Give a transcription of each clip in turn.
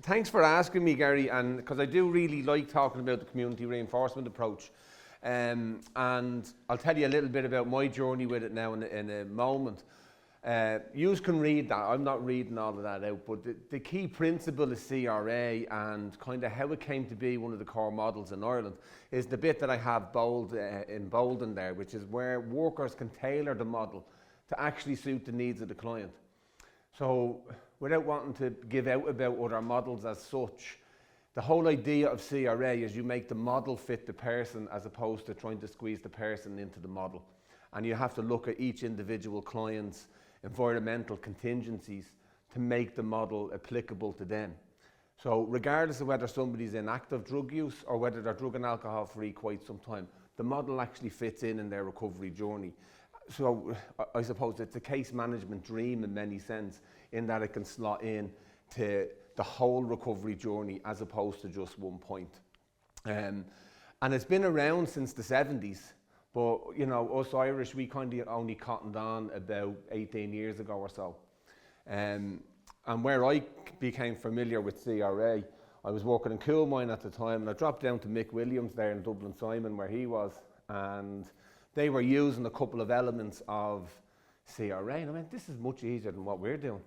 Thanks for asking me, Gerry, and because I do really like talking about the community reinforcement approach. And I'll tell you a little bit about my journey with it now in a moment. You can read that. I'm not reading all of that out, but the key principle is CRA and kind of how it came to be one of the core models in Ireland is the bit that I have bold in bold in there, which is where workers can tailor the model to actually suit the needs of the client. So without wanting to give out about other models as such, the whole idea of CRA is you make the model fit the person as opposed to trying to squeeze the person into the model. And you have to look at each individual client's environmental contingencies to make the model applicable to them. So regardless of whether somebody's in active drug use or whether they're drug and alcohol free quite some time, the model actually fits in their recovery journey. So I suppose it's a case management dream in many sense, in that it can slot in to the whole recovery journey as opposed to just one point. And it's been around since the 70s. But, you know, us Irish, we kind of only cottoned on about 18 years ago or so. And where I became familiar with CRA, I was working in coal mine at the time, and I dropped down to Mick Williams there in Dublin Simon, where he was, and they were using a couple of elements of CRA. And I went, this is much easier than what we're doing.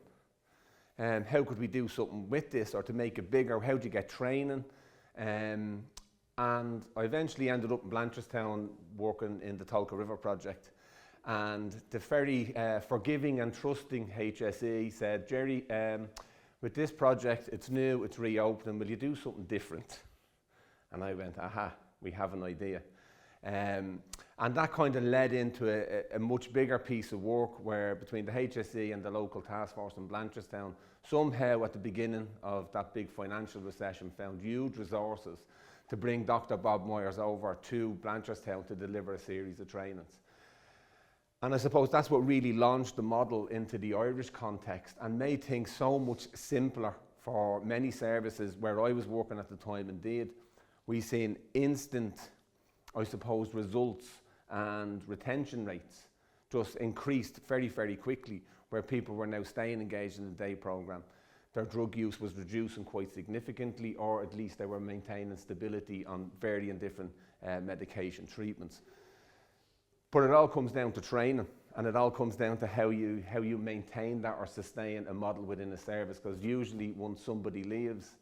And how could we do something with this, or to make it bigger? How do you get training? And I eventually ended up in Blanchardstown working in the Tolka River project. And the very forgiving and trusting HSE said, Gerry, with this project, it's new, it's reopening, will you do something different? And I went, aha, we have an idea. And that kind of led into a much bigger piece of work where between the HSE and the local task force in Blanchardstown, somehow at the beginning of that big financial recession found huge resources to bring Dr. Bob Myers over to Blanchardstown to deliver a series of trainings. And I suppose that's what really launched the model into the Irish context and made things so much simpler for many services where I was working at the time. Indeed, we've seen instant, I suppose, results and retention rates just increased very, very quickly, where people were now staying engaged in the day programme. Their drug use was reducing quite significantly, or at least they were maintaining stability on varying different medication treatments. But it all comes down to training, and it all comes down to how you maintain that or sustain a model within a service, because usually once somebody leaves,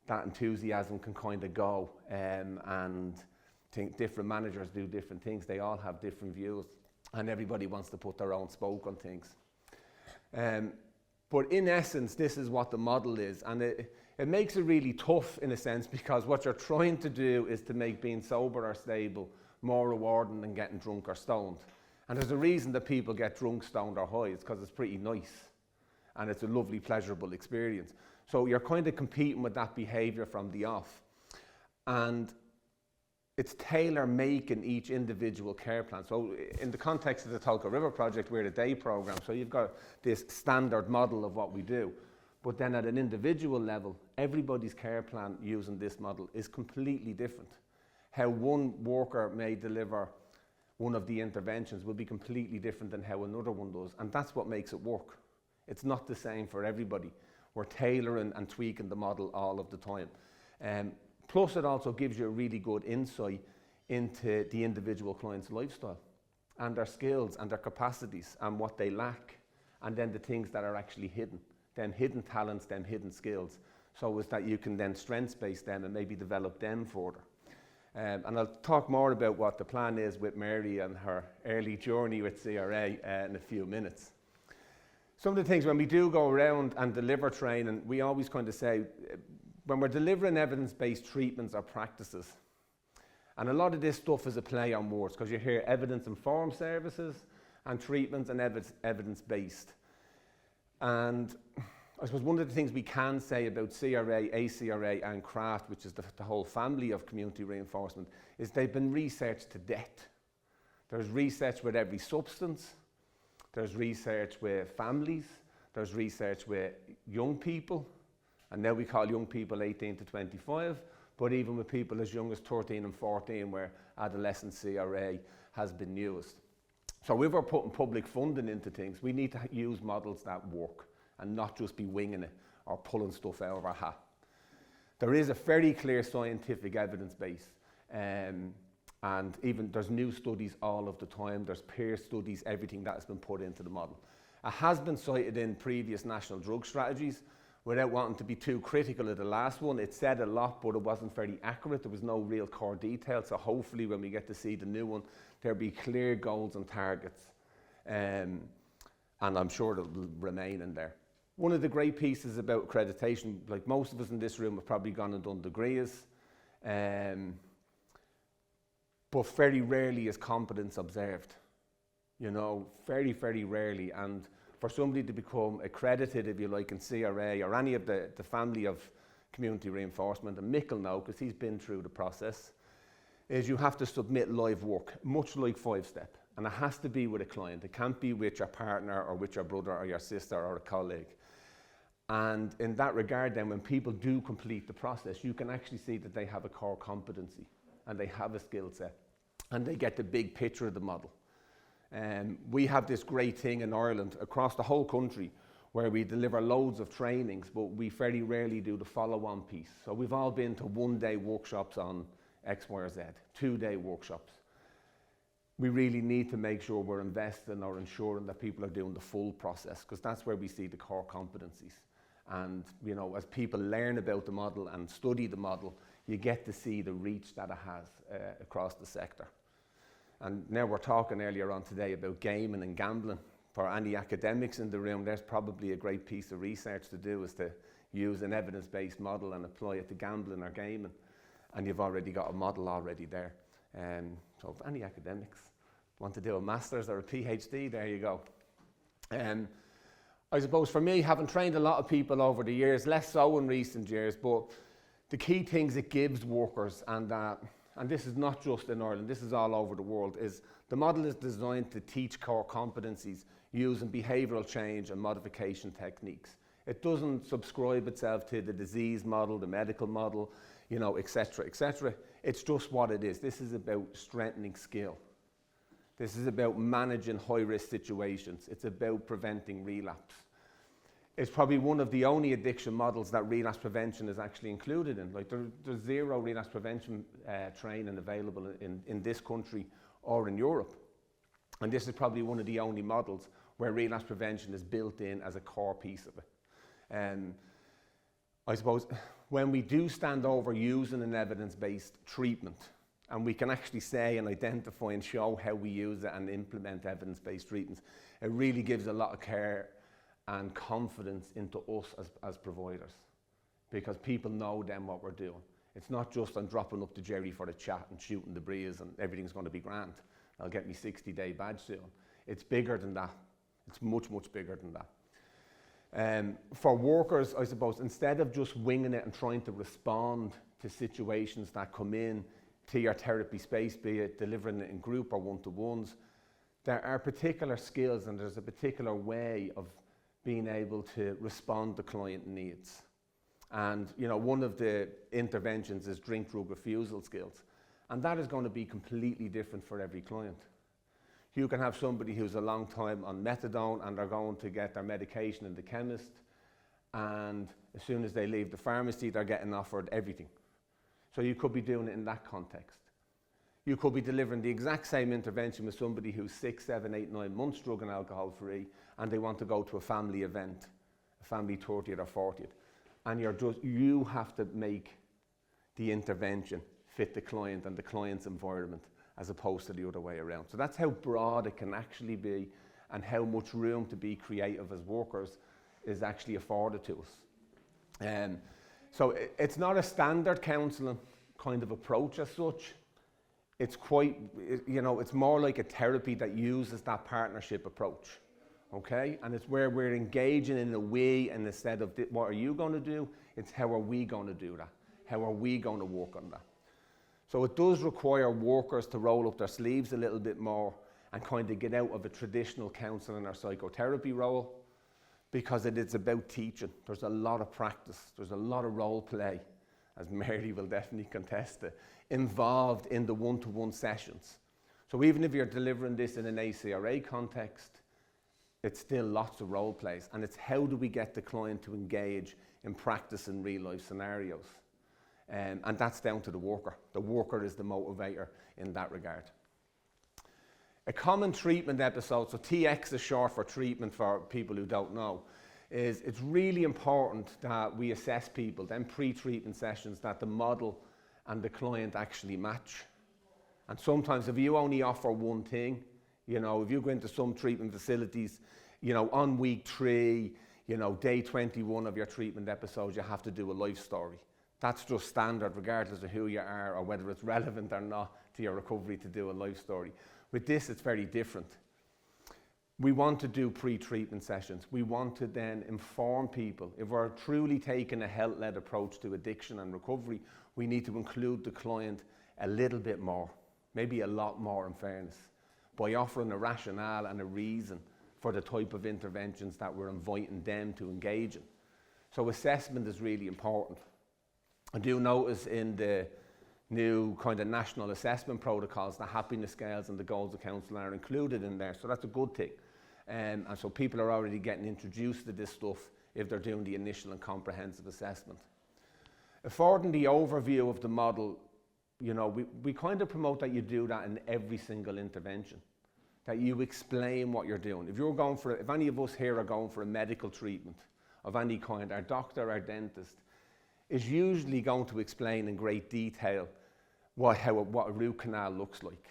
that enthusiasm can kind of go, and different managers do different things. They all have different views, and everybody wants to put their own spoke on things. But in essence, this is what the model is, and it makes it really tough in a sense, because what you're trying to do is to make being sober or stable more rewarding than getting drunk or stoned. And there's a reason that people get drunk, stoned or high. It's because it's pretty nice and it's a lovely, pleasurable experience. So you're kind of competing with that behaviour from the off. And it's tailor-making each individual care plan. So in the context of the Tolka River project, we're a day programme, so you've got this standard model of what we do. But then at an individual level, everybody's care plan using this model is completely different. How one worker may deliver one of the interventions will be completely different than how another one does, and that's what makes it work. It's not the same for everybody. We're tailoring and tweaking the model all of the time. Plus, it also gives you a really good insight into the individual client's lifestyle and their skills and their capacities and what they lack, and then the things that are actually hidden, them hidden talents, them hidden skills, so as that you can then strengths-base them and maybe develop them further. And I'll talk more about what the plan is with Mary and her early journey with CRA in a few minutes. Some of the things when we do go around and deliver training, we always kind of say, when we're delivering evidence-based treatments or practices, and a lot of this stuff is a play on words, because you hear evidence-informed services and treatments and evidence-based. And I suppose one of the things we can say about CRA, ACRA and CRAFT, which is the whole family of community reinforcement, is they've been researched to death. There's research with every substance, there's research with families, there's research with young people, and now we call young people 18 to 25, but even with people as young as 13 and 14, where adolescent CRA has been used. So if we're putting public funding into things, we need to use models that work and not just be winging it or pulling stuff out of our hat. There is a very clear scientific evidence base, and even there's new studies all of the time. There's peer studies, everything that has been put into the model. It has been cited in previous national drug strategies. Without wanting to be too critical of the last one, it said a lot, but it wasn't very accurate. There was no real core detail. So hopefully when we get to see the new one, there'll be clear goals and targets. And I'm sure it'll remain in there. One of the great pieces about accreditation, like most of us in this room have probably gone and done degrees, but very rarely is competence observed. You know, very, very rarely. And for somebody to become accredited, if you like, in CRA or any of the family of community reinforcement, and Mick will know because he's been through the process, is you have to submit live work, much like 5-step. And it has to be with a client. It can't be with your partner or with your brother or your sister or a colleague. And in that regard then, when people do complete the process, you can actually see that they have a core competency and they have a skill set and they get the big picture of the model. We have this great thing in Ireland across the whole country where we deliver loads of trainings, but we very rarely do the follow-on piece. So we've all been to one-day workshops on X, Y, or Z, 2-day workshops. We really need to make sure we're investing or ensuring that people are doing the full process, because that's where we see the core competencies. And you know, as people learn about the model and study the model, you get to see the reach that it has across the sector. And now we're talking earlier on today about gaming and gambling. For any academics in the room, there's probably a great piece of research to do, is to use an evidence-based model and apply it to gambling or gaming. And you've already got a model already there. So if any academics want to do a master's or a PhD, there you go. I suppose for me, having trained a lot of people over the years, less so in recent years, but the key things it gives workers, and this is not just in Ireland, this is all over the world, is the model is designed to teach core competencies using behavioural change and modification techniques. It doesn't subscribe itself to the disease model, the medical model, you know, etc., etc. It's just what it is. This is about strengthening skill. This is about managing high-risk situations. It's about preventing relapse. It's probably one of the only addiction models that relapse prevention is actually included in. Like there's zero relapse prevention training available in this country or in Europe. And this is probably one of the only models where relapse prevention is built in as a core piece of it. I suppose when we do stand over using an evidence-based treatment, and we can actually say and identify and show how we use it and implement evidence-based treatments, it really gives a lot of care and confidence into us as providers, because people know then what we're doing. It's not just I'm dropping up to Gerry for the chat and shooting the breeze and everything's going to be grand. I'll get me 60-day badge soon. It's bigger than that. It's much, much bigger than that. For workers, I suppose, instead of just winging it and trying to respond to situations that come in to your therapy space, be it delivering it in group or one-to-ones, there are particular skills and there's a particular way of being able to respond to client needs. And you know, one of the interventions is drink drug refusal skills. And that is going to be completely different for every client. You can have somebody who's a long time on methadone and they're going to get their medication in the chemist, and as soon as they leave the pharmacy, they're getting offered everything. So you could be doing it in that context. You could be delivering the exact same intervention with somebody who's 6, 7, 8, 9 months drug and alcohol free, and they want to go to a family event, a family 30th or 40th. And you have to make the intervention fit the client and the client's environment, as opposed to the other way around. So that's how broad it can actually be, and how much room to be creative as workers is actually afforded to us. So it's not a standard counselling kind of approach as such. It's quite, you know, it's more like a therapy that uses that partnership approach, okay? And it's where we're engaging in a way, and instead of what are you going to do, it's how are we going to do that? How are we going to work on that? So it does require workers to roll up their sleeves a little bit more and kind of get out of a traditional counselling or psychotherapy role, because it is about teaching. There's a lot of practice, there's a lot of role play, as Mary will definitely contest it, involved in the one-to-one sessions. So even if you're delivering this in an ACRA context, it's still lots of role plays, and it's how do we get the client to engage in practice in real life scenarios. And that's down to the worker. The worker is the motivator in that regard. A common treatment episode, so TX is short for treatment for people who don't know, is it's really important that we assess people, then pre-treatment sessions, that the model and the client actually match. And sometimes if you only offer one thing, you know, if you go into some treatment facilities, you know, on week 3, you know, day 21 of your treatment episode, you have to do a life story. That's just standard, regardless of who you are or whether it's relevant or not to your recovery to do a life story. With this, it's very different. We want to do pre-treatment sessions. We want to then inform people. If we're truly taking a health-led approach to addiction and recovery, we need to include the client a little bit more, maybe a lot more in fairness, by offering a rationale and a reason for the type of interventions that we're inviting them to engage in. So assessment is really important. I do notice in the new kind of national assessment protocols, the happiness scales and the goals of counselling are included in there, so that's a good thing. And so people are already getting introduced to this stuff if they're doing the initial and comprehensive assessment. Affording the overview of the model, you know, we kind of promote that you do that in every single intervention, that you explain what you're doing. If any of us here are going for a medical treatment of any kind, our doctor, our dentist, is usually going to explain in great detail what a root canal looks like,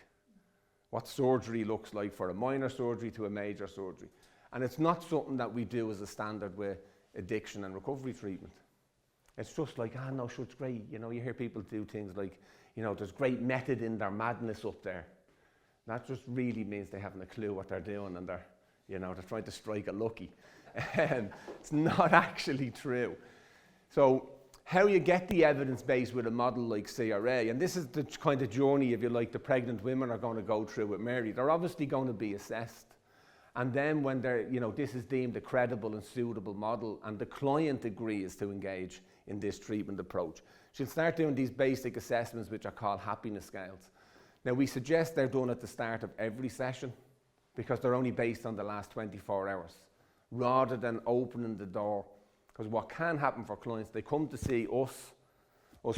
what surgery looks like for a minor surgery to a major surgery. And it's not something that we do as a standard with addiction and recovery treatment. It's just like, no, sure, it's great. You know, you hear people do things like, you know, there's great method in their madness up there. That just really means they haven't a clue what they're doing, and they're trying to strike a lucky. It's not actually true. So how you get the evidence base with a model like CRA, and this is the kind of journey, if you like, the pregnant women are going to go through with Mary. They're obviously going to be assessed. And then when this is deemed a credible and suitable model, and the client agrees to engage in this treatment approach, she'll start doing these basic assessments, which are called happiness scales. Now, we suggest they're done at the start of every session because they're only based on the last 24 hours, rather than opening the door. Because what can happen for clients, they come to see us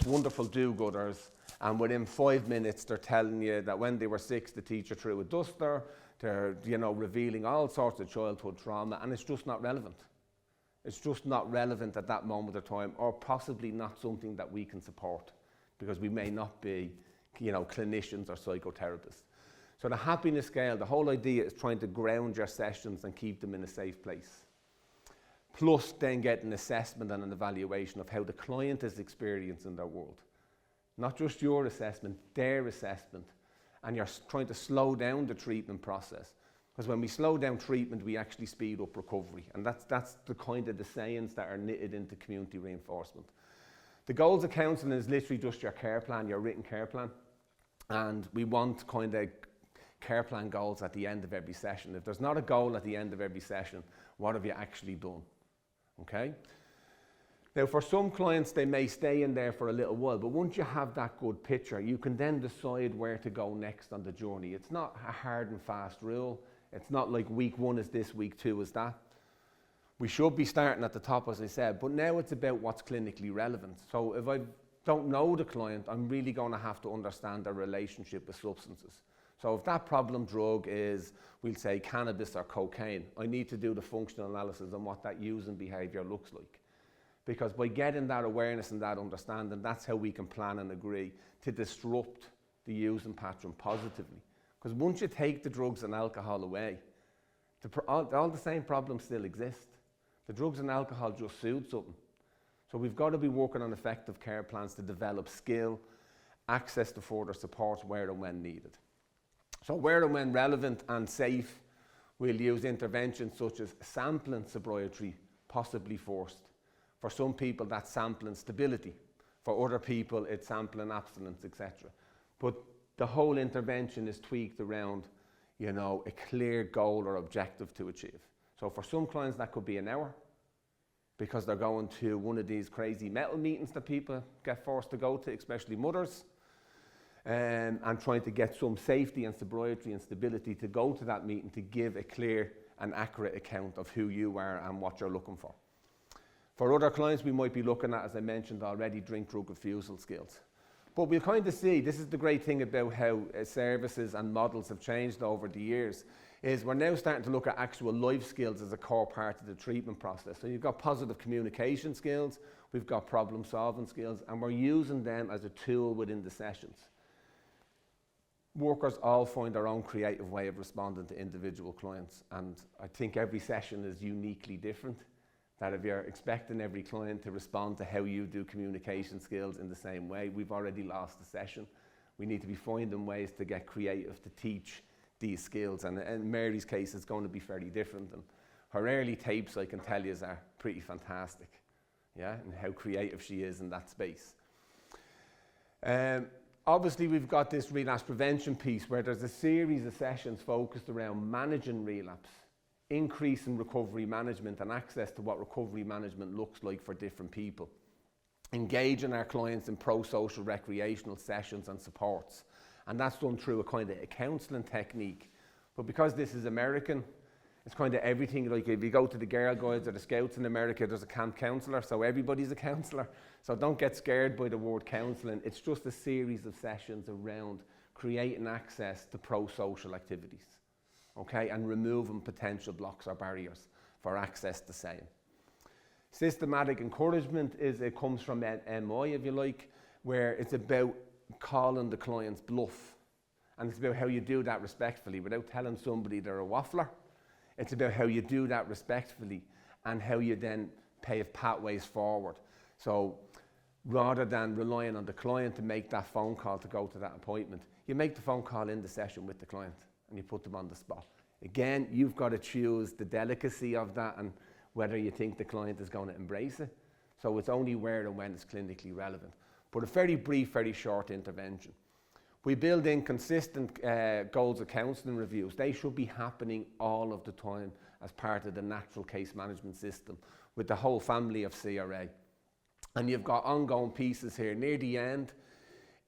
wonderful do-gooders, and within 5 minutes they're telling you that when they were 6, the teacher threw a duster. They're, revealing all sorts of childhood trauma, and it's just not relevant. It's just not relevant at that moment of time, or possibly not something that we can support, because we may not be, clinicians or psychotherapists. So the happiness scale, the whole idea is trying to ground your sessions and keep them in a safe place. Plus then get an assessment and an evaluation of how the client is experiencing their world. Not just your assessment, their assessment. And you're trying to slow down the treatment process. Because when we slow down treatment, we actually speed up recovery. And that's the kind of the sayings that are knitted into community reinforcement. The goals of counselling is literally just your care plan, your written care plan. And we want kind of care plan goals at the end of every session. If there's not a goal at the end of every session, what have you actually done? Okay? Now, for some clients, they may stay in there for a little while, but once you have that good picture, you can then decide where to go next on the journey. It's not a hard and fast rule. It's not like week 1 is this, week 2 is that. We should be starting at the top, as I said, but now it's about what's clinically relevant. So if I don't know the client, I'm really going to have to understand their relationship with substances. So if that problem drug is, we'll say, cannabis or cocaine, I need to do the functional analysis on what that using behaviour looks like. Because by getting that awareness and that understanding, that's how we can plan and agree to disrupt the using pattern positively. Because once you take the drugs and alcohol away, all the same problems still exist. The drugs and alcohol just soothe something. So we've got to be working on effective care plans to develop skill, access to further support where and when needed. So where and when relevant and safe, we'll use interventions such as sampling sobriety, possibly forced. For some people, that's sampling stability. For other people, it's sampling abstinence, etc. But the whole intervention is tweaked around, a clear goal or objective to achieve. So for some clients, that could be an hour, because they're going to one of these crazy metal meetings that people get forced to go to, especially mothers, and trying to get some safety and sobriety and stability to go to that meeting to give a clear an accurate account of who you are and what you're looking for. For other clients, we might be looking at, as I mentioned already, drink, drug, refusal skills. But we'll kind of see, this is the great thing about how services and models have changed over the years, is we're now starting to look at actual life skills as a core part of the treatment process. So you've got positive communication skills, we've got problem solving skills, and we're using them as a tool within the sessions. Workers all find their own creative way of responding to individual clients, and I think every session is uniquely different. That if you're expecting every client to respond to how you do communication skills in the same way, we've already lost the session. We need to be finding ways to get creative to teach these skills, and in Mary's case it's going to be fairly different, and her early tapes, I can tell you, are pretty fantastic, yeah, and how creative she is in that space. Obviously we've got this relapse prevention piece where there's a series of sessions focused around managing relapse, increase in recovery management and access to what recovery management looks like for different people, engaging our clients in pro-social recreational sessions and supports, and that's done through a kind of a counselling technique. But because this is American, it's kind of everything. Like if you go to the Girl Guides or the Scouts in America, there's a camp counsellor, so everybody's a counsellor. So don't get scared by the word counselling. It's just a series of sessions around creating access to pro-social activities, okay, and removing potential blocks or barriers for access to same. Systematic encouragement it comes from MI, if you like, where it's about calling the client's bluff, and it's about how you do that respectfully without telling somebody they're a waffler. It's about how you do that respectfully and how you then pave pathways forward. So rather than relying on the client to make that phone call to go to that appointment, you make the phone call in the session with the client and you put them on the spot. Again, you've got to choose the delicacy of that and whether you think the client is going to embrace it. So it's only where and when it's clinically relevant. But a very brief, very short intervention. We build in consistent goals of counselling reviews. They should be happening all of the time as part of the natural case management system with the whole family of CRA. And you've got ongoing pieces here near the end.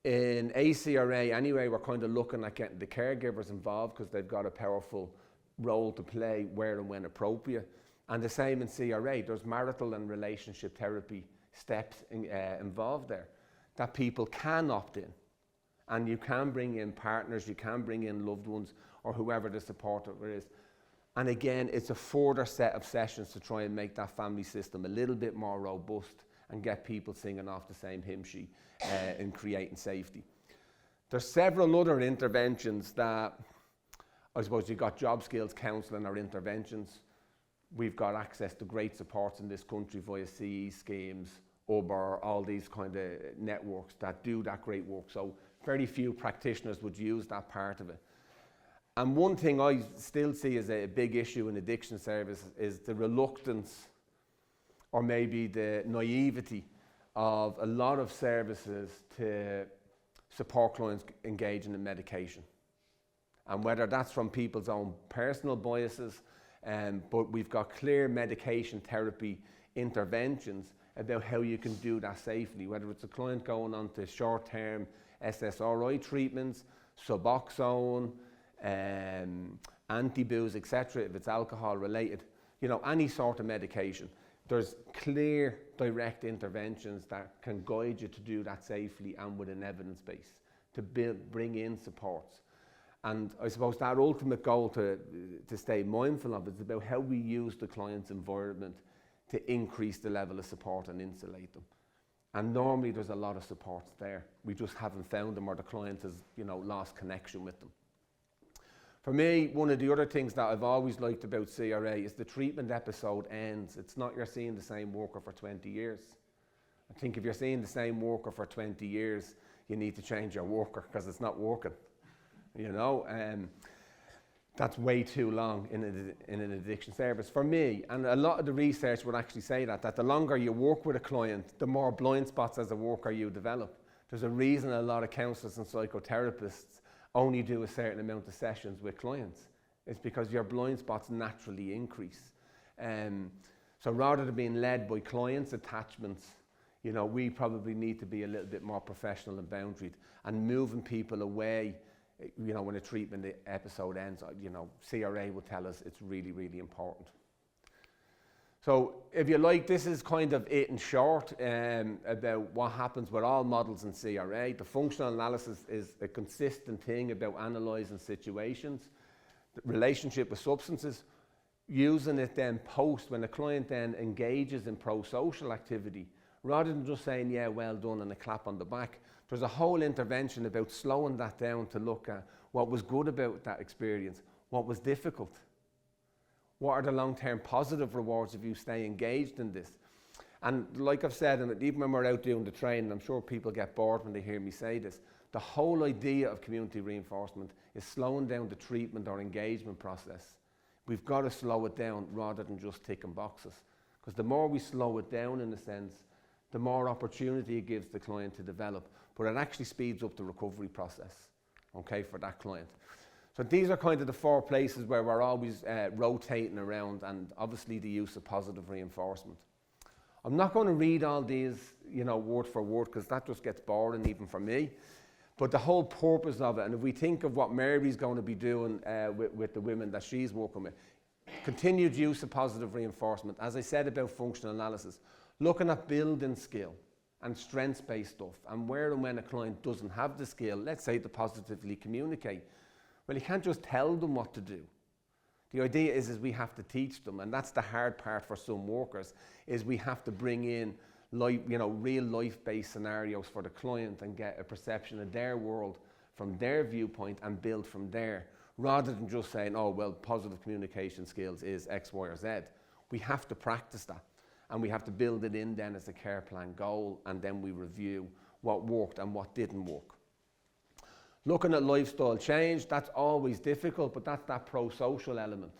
In ACRA anyway, we're kind of looking at getting the caregivers involved because they've got a powerful role to play where and when appropriate. And the same in CRA, there's marital and relationship therapy steps involved there that people can opt in. And you can bring in partners, you can bring in loved ones or whoever the supporter is. And again, it's a further set of sessions to try and make that family system a little bit more robust and get people singing off the same hymn sheet in creating safety. There's several other interventions that, I suppose you've got job skills counselling or interventions. We've got access to great supports in this country via CE schemes, UBR, all these kind of networks that do that great work. So very few practitioners would use that part of it. And one thing I still see as a big issue in addiction services is the reluctance or maybe the naivety of a lot of services to support clients engaging in medication. And whether that's from people's own personal biases, but we've got clear medication therapy interventions about how you can do that safely, whether it's a client going on to short-term SSRI treatments, Suboxone, anti-booze, etc., if it's alcohol related, you know, any sort of medication. There's clear, direct interventions that can guide you to do that safely and with an evidence base, to bring in supports. And I suppose that ultimate goal to stay mindful of is about how we use the client's environment to increase the level of support and insulate them. And normally there's a lot of supports there. We just haven't found them or the client has, you know, lost connection with them. For me, one of the other things that I've always liked about CRA is the treatment episode ends. It's not you're seeing the same worker for 20 years. I think if you're seeing the same worker for 20 years, you need to change your worker because it's not working. You know, that's way too long in an addiction service. For me, and a lot of the research would actually say that the longer you work with a client, the more blind spots as a worker you develop. There's a reason a lot of counsellors and psychotherapists only do a certain amount of sessions with clients. It's because your blind spots naturally increase. So rather than being led by clients' attachments, you know, we probably need to be a little bit more professional and boundaried and moving people away when a treatment episode ends, CRA will tell us it's really, really important. So if you like, this is kind of it in short about what happens with all models in CRA. The functional analysis is a consistent thing about analysing situations, the relationship with substances, using it then post when the client then engages in pro-social activity, rather than just saying, yeah, well done, and a clap on the back. There's a whole intervention about slowing that down to look at what was good about that experience, what was difficult. What are the long-term positive rewards if you stay engaged in this? And like I've said, and even when we're out doing the training, I'm sure people get bored when they hear me say this, the whole idea of community reinforcement is slowing down the treatment or engagement process. We've got to slow it down rather than just ticking boxes. Because the more we slow it down, in a sense, the more opportunity it gives the client to develop. But it actually speeds up the recovery process, okay, for that client. So these are kind of the 4 places where we're always rotating around, and obviously the use of positive reinforcement. I'm not going to read all these, word for word, because that just gets boring even for me. But the whole purpose of it, and if we think of what Mary's going to be doing with the women that she's working with, continued use of positive reinforcement, as I said about functional analysis, looking at building skill and strengths-based stuff, and where and when a client doesn't have the skill, let's say to positively communicate, well, you can't just tell them what to do. The idea is we have to teach them, and that's the hard part for some workers, is we have to bring in real life-based scenarios for the client and get a perception of their world from their viewpoint and build from there, rather than just saying, oh, well, positive communication skills is X, Y, or Z. We have to practice that, and we have to build it in then as a care plan goal, and then we review what worked and what didn't work. Looking at lifestyle change, that's always difficult, but that's that pro-social element.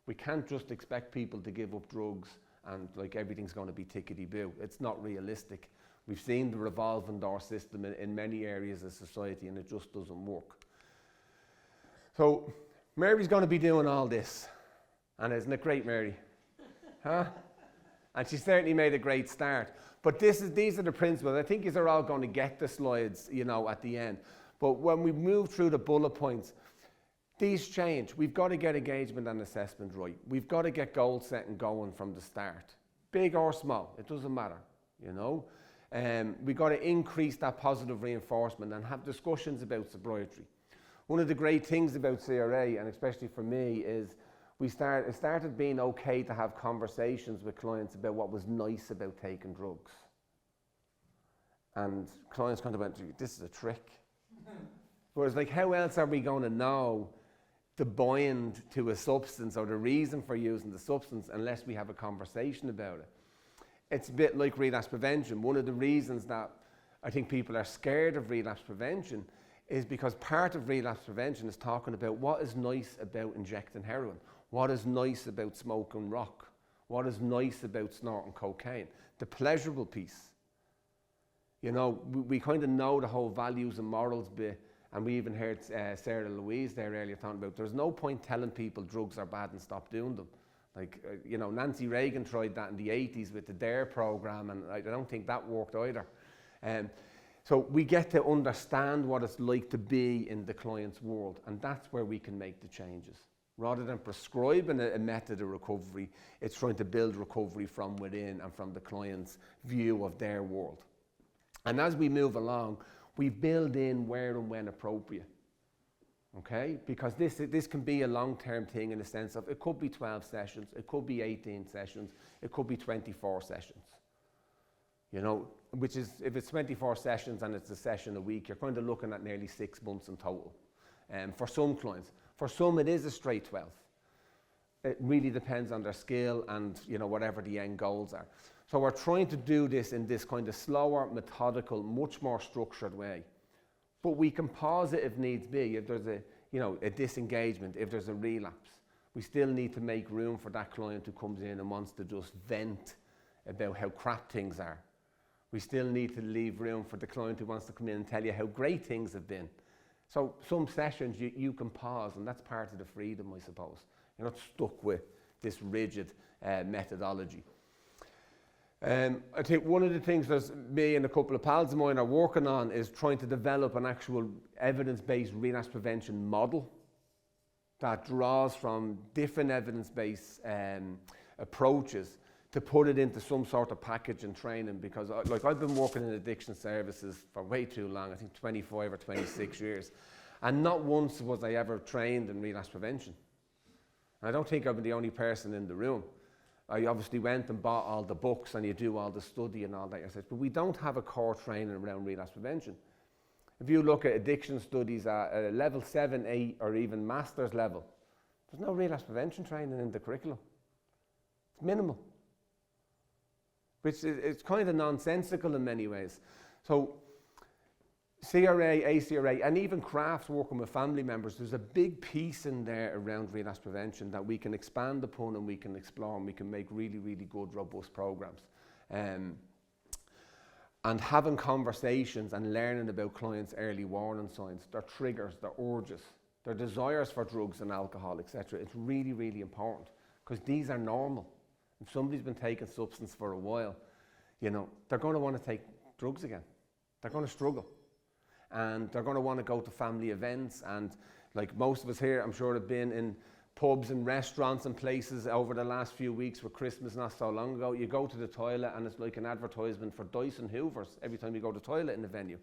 We can't just expect people to give up drugs and like everything's going to be tickety-boo. It's not realistic. We've seen the revolving door system in many areas of society, and it just doesn't work. So Mary's going to be doing all this, and isn't it great, Mary? Huh? And she certainly made a great start. But these are the principles. I think you're all going to get the slides, at the end. But when we move through the bullet points, these change. We've got to get engagement and assessment right. We've got to get goal setting going from the start. Big or small, it doesn't matter, We've got to increase that positive reinforcement and have discussions about sobriety. One of the great things about CRA, and especially for me, is it started being okay to have conversations with clients about what was nice about taking drugs. And clients kind of went, this is a trick. Whereas, how else are we going to know the bind to a substance or the reason for using the substance unless we have a conversation about it? It's a bit like relapse prevention. One of the reasons that I think people are scared of relapse prevention is because part of relapse prevention is talking about what is nice about injecting heroin, what is nice about smoking rock, what is nice about snorting cocaine, the pleasurable piece. We kind of know the whole values and morals bit, and we even heard Sarah Louise there earlier talking about there's no point telling people drugs are bad and stop doing them. Nancy Reagan tried that in the 80s with the DARE program, and I don't think that worked either. So we get to understand what it's like to be in the client's world, and that's where we can make the changes. Rather than prescribing a method of recovery, it's trying to build recovery from within and from the client's view of their world. And as we move along, we build in where and when appropriate, okay? Because this can be a long-term thing in the sense of it could be 12 sessions, it could be 18 sessions, it could be 24 sessions. Which is, if it's 24 sessions and it's a session a week, you're kind of looking at nearly 6 months in total. For some clients. For some, it is a straight 12. It really depends on their skill and, whatever the end goals are. So we're trying to do this in this kind of slower, methodical, much more structured way. But we can pause it if needs be, if there's a disengagement, if there's a relapse. We still need to make room for that client who comes in and wants to just vent about how crap things are. We still need to leave room for the client who wants to come in and tell you how great things have been. So some sessions you can pause, and that's part of the freedom, I suppose. You're not stuck with this rigid methodology. I think one of the things that me and a couple of pals of mine are working on is trying to develop an actual evidence-based relapse prevention model that draws from different evidence-based approaches to put it into some sort of package and training, because I've been working in addiction services for way too long, I think 25 or 26 years, and not once was I ever trained in relapse prevention. And I don't think I've been the only person in the room. I obviously went and bought all the books and you do all the study and all that, but we don't have a core training around relapse prevention. If you look at addiction studies at level 7, 8 or even master's level, there's no relapse prevention training in the curriculum. It's minimal, which is kind of nonsensical in many ways. So CRA, ACRA, and even crafts working with family members, there's a big piece in there around relapse prevention that we can expand upon and we can explore, and we can make really, really good, robust programs. And having conversations and learning about clients' early warning signs, their triggers, their urges, their desires for drugs and alcohol, etc. It's really, really important, because these are normal. If somebody's been taking substance for a while, you know, they're going to want to take drugs again. They're going to struggle. And they're going to want to go to family events, and like most of us here, I'm sure, have been in pubs and restaurants and places over the last few weeks with Christmas not so long ago. You go to the toilet and it's like an advertisement for Dyson Hoovers every time you go to the toilet in the venue.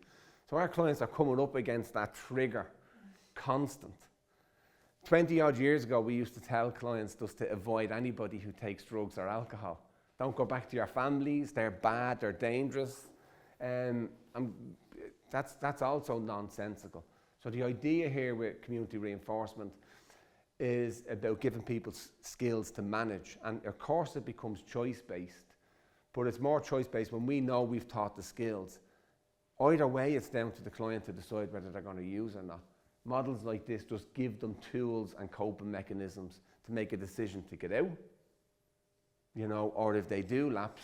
So our clients are coming up against that trigger, constant. 20 odd years ago, we used to tell clients just to avoid anybody who takes drugs or alcohol. Don't go back to your families, they're bad, they're dangerous. That's also nonsensical. So the idea here with community reinforcement is about giving people skills to manage. And of course it becomes choice-based, but it's more choice-based when we know we've taught the skills. Either way, it's down to the client to decide whether they're going to use or not. Models like this just give them tools and coping mechanisms to make a decision to get out, you know, or if they do lapse,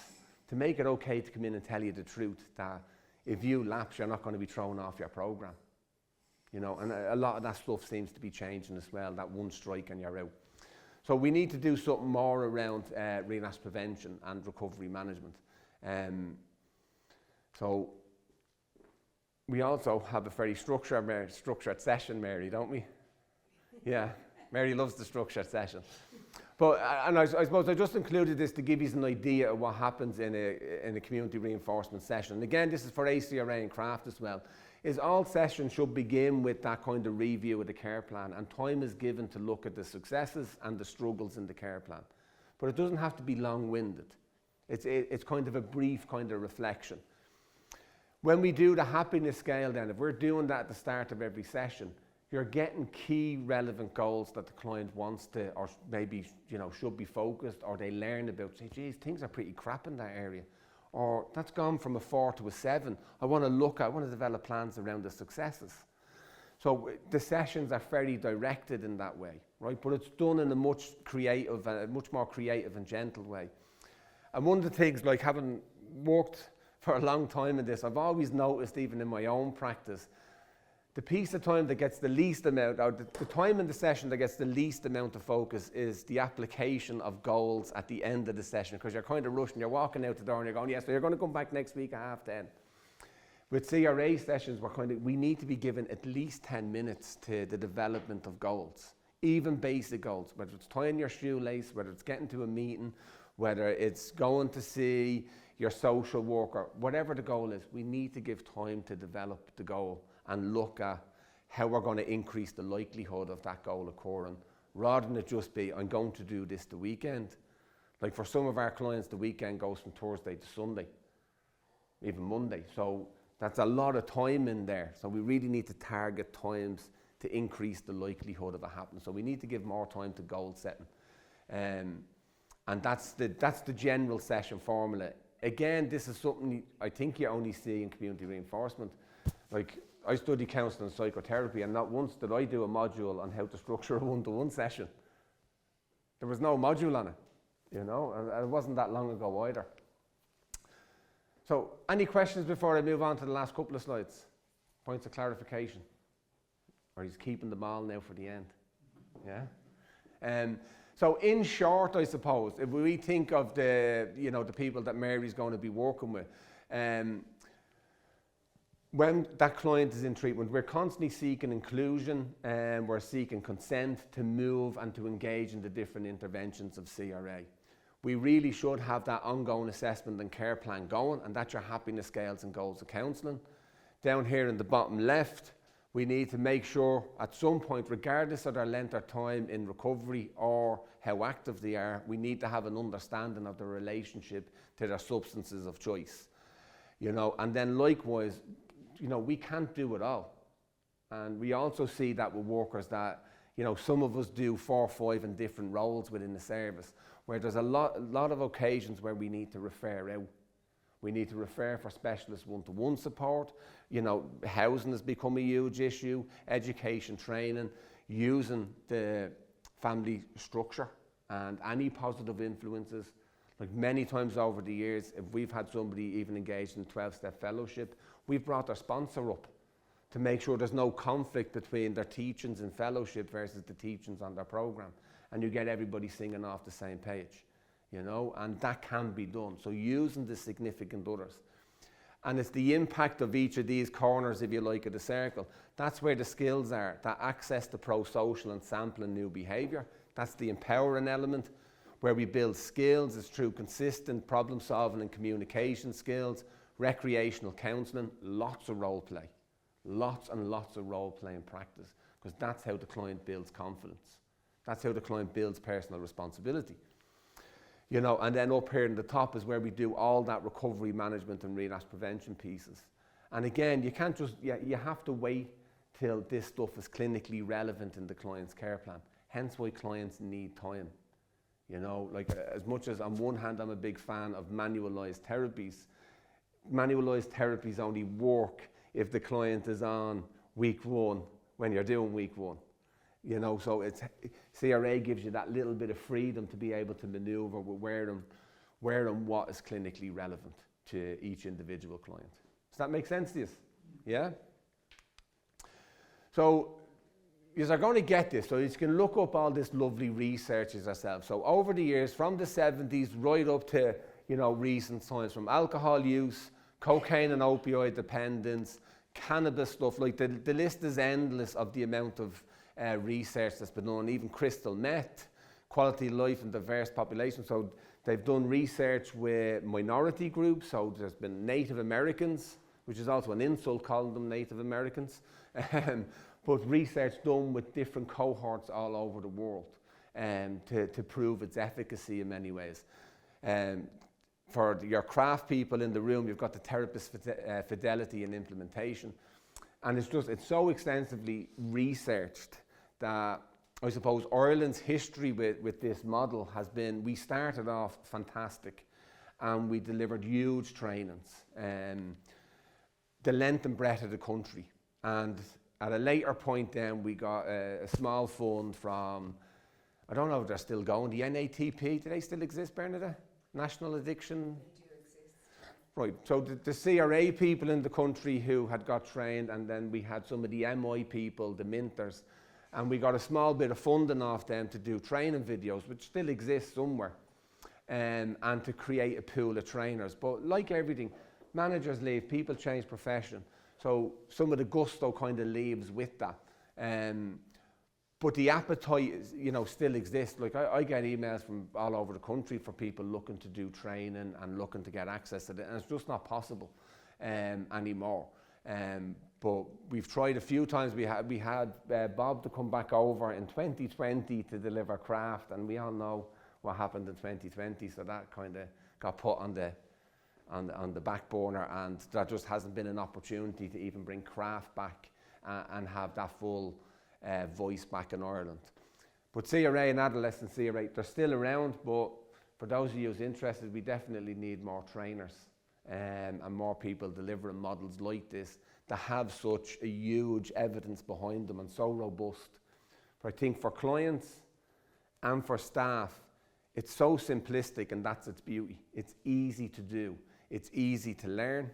to make it okay to come in and tell you the truth that if you lapse, you're not going to be thrown off your program. You know, and a lot of that stuff seems to be changing as well, that one strike and you're out. So we need to do something more around relapse prevention and recovery management. So we also have a very structured session, Mary, don't we? Yeah, Mary loves the structured session. But, and I suppose I just included this to give you an idea of what happens in a community reinforcement session. And again, this is for ACRA and craft as well, is all sessions should begin with that kind of review of the care plan, and time is given to look at the successes and the struggles in the care plan. But it doesn't have to be long-winded. It's kind of a brief kind of reflection. When we do the happiness scale then, if we're doing that at the start of every session, you're getting key relevant goals that the client wants to, or maybe, you know, should be focused, or they learn about, say, geez, things are pretty crap in that area. Or that's gone from a 4 to a 7. I want to develop plans around the successes. So the sessions are very directed in that way, right? But it's done in a much more creative and gentle way. And one of the things, like having worked for a long time in this, I've always noticed, even in my own practice, the piece of time that gets the least amount, or the time in the session that gets the least amount of focus, is the application of goals at the end of the session, because you're kind of rushing, you're walking out the door and you're going, yes, so you're going to come back next week at 10:30. With CRA sessions, we need to be given at least 10 minutes to the development of goals, even basic goals, whether it's tying your shoelace, whether it's getting to a meeting, whether it's going to see your social worker, whatever the goal is, we need to give time to develop the goal and look at how we're going to increase the likelihood of that goal occurring, rather than it just be, I'm going to do this the weekend. Like for some of our clients, the weekend goes from Thursday to Sunday, even Monday. So that's a lot of time in there. So we really need to target times to increase the likelihood of it happening. So we need to give more time to goal setting. And that's the general session formula. Again, this is something I think you only see in community reinforcement. Like, I study counselling and psychotherapy, and not once did I do a module on how to structure a one-to-one session. There was no module on it, you know, and it wasn't that long ago either. So, any questions before I move on to the last couple of slides? Points of clarification? Or he's keeping the ball now for the end? Yeah? So in short, I suppose, if we think of the, the people that Mary's going to be working with, when that client is in treatment, we're constantly seeking inclusion and we're seeking consent to move and to engage in the different interventions of CRA. We really should have that ongoing assessment and care plan going, and that's your happiness scales and goals of counselling. Down here in the bottom left, we need to make sure at some point, regardless of their length or time in recovery or how active they are, we need to have an understanding of their relationship to their substances of choice. And then likewise, we can't do it all. And we also see that with workers that, some of us do 4 or 5 in different roles within the service, where there's a lot of occasions where we need to refer out. We need to refer for specialist one-to-one support. Housing has become a huge issue, education, training, using the family structure and any positive influences. Like many times over the years, if we've had somebody even engaged in 12-step fellowship, we've brought their sponsor up to make sure there's no conflict between their teachings in fellowship versus the teachings on their program. And you get everybody singing off the same page. And that can be done. So using the significant others. And it's the impact of each of these corners, if you like, of the circle. That's where the skills are, that access to pro-social and sampling new behaviour. That's the empowering element. Where we build skills is through consistent problem solving and communication skills, recreational counselling, lots of role play. Lots and lots of role play and practice. Because that's how the client builds confidence. That's how the client builds personal responsibility. And then up here in the top is where we do all that recovery management and relapse prevention pieces. And again, you can't just, you have to wait till this stuff is clinically relevant in the client's care plan. Hence why clients need time. As much as on one hand I'm a big fan of manualized therapies only work if the client is on week 1 when you're doing week 1. So it's CRA gives you that little bit of freedom to be able to maneuver with where and what is clinically relevant to each individual client. Does that make sense to you? Yeah? So you're going to get this. So you can look up all this lovely research yourself. So over the years, from the 70s right up to recent times, from alcohol use, cocaine and opioid dependence, cannabis stuff, like the list is endless of the amount of research that's been done, even crystal meth, quality of life and diverse populations. So they've done research with minority groups. So there's been Native Americans, which is also an insult calling them Native Americans, but research done with different cohorts all over the world to prove its efficacy in many ways. For your craft people in the room, you've got the therapist fidelity and implementation. And it's so extensively researched that I suppose Ireland's history with this model has been, we started off fantastic and we delivered huge trainings, the length and breadth of the country. And at a later point then we got a small fund from, I don't know if they're still going, the NATP, do they still exist, Bernadette? National Addiction? They do exist. Right, so the CRA people in the country who had got trained, and then we had some of the MI people, the Minters, and we got a small bit of funding off them to do training videos, which still exists somewhere, and to create a pool of trainers. But like everything, managers leave, people change profession. So some of the gusto kind of leaves with that. But the appetite is, still exists. Like I get emails from all over the country for people looking to do training and looking to get access to it, and it's just not possible anymore. But we've tried a few times. We had Bob to come back over in 2020 to deliver craft, and we all know what happened in 2020. So that kind of got put on the back burner, and there just hasn't been an opportunity to even bring craft back and have that full voice back in Ireland. But CRA and adolescent CRA, they're still around, but for those of you who's interested, we definitely need more trainers and more people delivering models like this that have such a huge evidence behind them and so robust. But I think for clients and for staff, it's so simplistic, and that's its beauty. It's easy to do. It's easy to learn.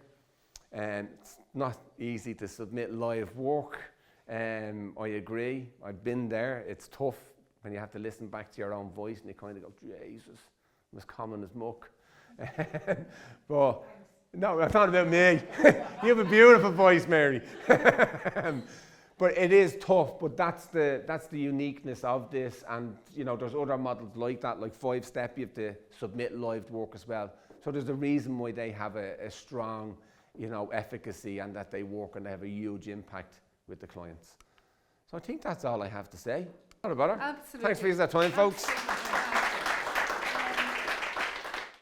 It's not easy to submit live work. I agree. I've been there. It's tough when you have to listen back to your own voice and you kind of go, Jesus, I'm as common as muck. But no, it's not about me. You have a beautiful voice, Mary. But it is tough, but that's the uniqueness of this. And you know, there's other models like that, like 5-step, you have to submit live work as well. So there's a reason why they have a strong, you know, efficacy, and that they work and they have a huge impact with the clients. So I think that's all I have to say. Not about it. Absolutely. Thanks for using that time, folks. Absolutely.